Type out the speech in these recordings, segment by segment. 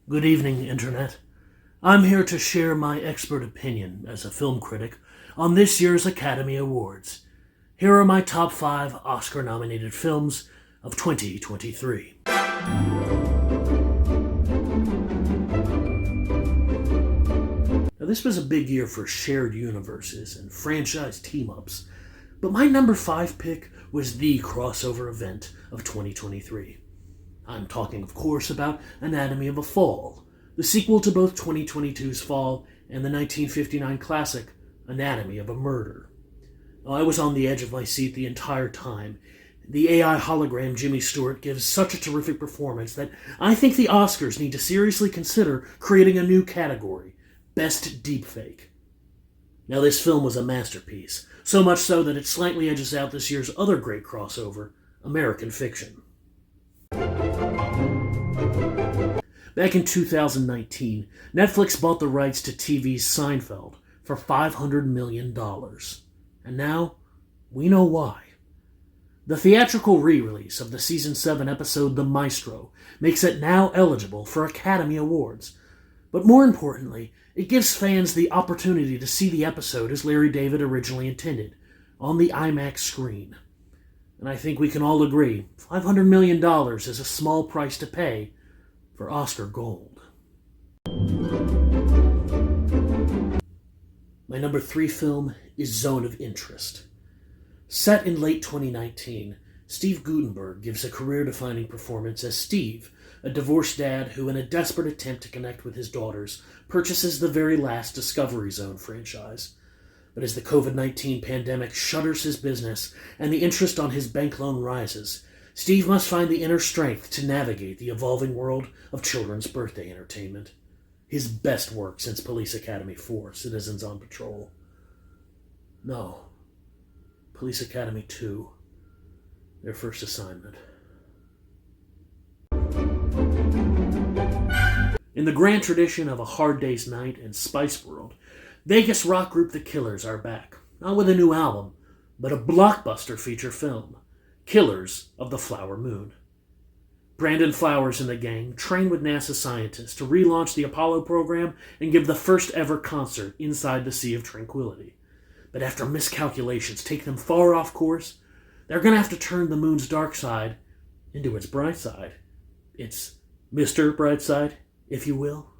Good evening, Internet. I'm here to share my expert opinion as a film critic on this year's Academy Awards. Here are my top 5 Oscar-nominated films of 2023. Now, this was a big year for shared universes and franchise team-ups, but my number 5 pick was the crossover event of 2023. I'm talking, of course, about Anatomy of a Fall, the sequel to both 2022's Fall and the 1959 classic Anatomy of a Murder. I was on the edge of my seat the entire time. The AI hologram Jimmy Stewart gives such a terrific performance that I think the Oscars need to seriously consider creating a new category, Best Deepfake. Now, this film was a masterpiece, so much so that it slightly edges out this year's other great crossover, American Fiction. Back in 2019, Netflix bought the rights to TV's Seinfeld for $500 million. And now, we know why. The theatrical re-release of the Season 7 episode The Maestro makes it now eligible for Academy Awards. But more importantly, it gives fans the opportunity to see the episode as Larry David originally intended, on the IMAX screen. And I think we can all agree, $500 million is a small price to pay for Oscar gold. My number 3 film is Zone of Interest. Set in late 2019, Steve Guttenberg gives a career-defining performance as Steve, a divorced dad who, in a desperate attempt to connect with his daughters, purchases the very last Discovery Zone franchise. But as the COVID-19 pandemic shutters his business and the interest on his bank loan rises, Steve must find the inner strength to navigate the evolving world of children's birthday entertainment. His best work since Police Academy 4, Citizens on Patrol. No. Police Academy 2. Their first assignment. In the grand tradition of A Hard Day's Night and Spice World, Vegas rock group The Killers are back, not with a new album, but a blockbuster feature film, Killers of the Flower Moon. Brandon Flowers and the gang train with NASA scientists to relaunch the Apollo program and give the first ever concert inside the Sea of Tranquility. But after miscalculations take them far off course, they're going to have to turn the moon's dark side into its bright side. It's Mr. Brightside, if you will.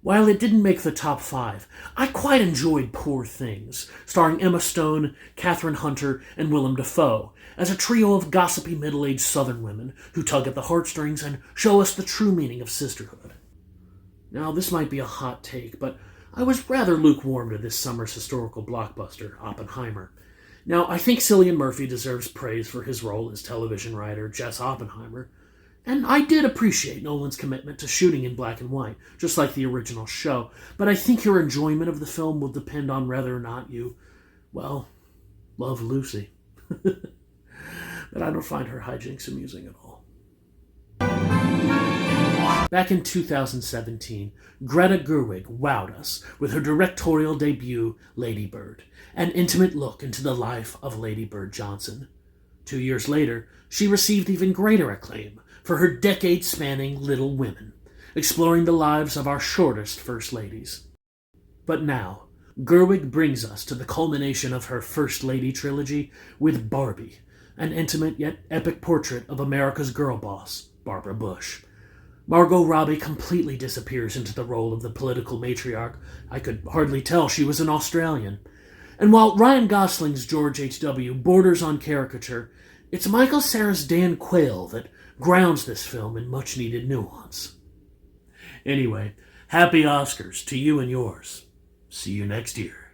While it didn't make the top 5, I quite enjoyed Poor Things, starring Emma Stone, Kathryn Hunter, and Willem Dafoe, as a trio of gossipy middle-aged Southern women who tug at the heartstrings and show us the true meaning of sisterhood. Now, this might be a hot take, but I was rather lukewarm to this summer's historical blockbuster, Oppenheimer. Now, I think Cillian Murphy deserves praise for his role as television writer Jess Oppenheimer, and I did appreciate Nolan's commitment to shooting in black and white, just like the original show, but I think your enjoyment of the film will depend on whether or not you, well, love Lucy. But I don't find her hijinks amusing at all. Back in 2017, Greta Gerwig wowed us with her directorial debut, Lady Bird, an intimate look into the life of Lady Bird Johnson. 2 years later, she received even greater acclaim for her decade-spanning Little Women, exploring the lives of our shortest First Ladies. But now, Gerwig brings us to the culmination of her First Lady trilogy with Barbie, an intimate yet epic portrait of America's girl boss, Barbara Bush. Margot Robbie completely disappears into the role of the political matriarch. I could hardly tell she was an Australian. And while Ryan Gosling's George H.W. borders on caricature, it's Michael Cera's Dan Quayle that grounds this film in much-needed nuance. Anyway, happy Oscars to you and yours. See you next year.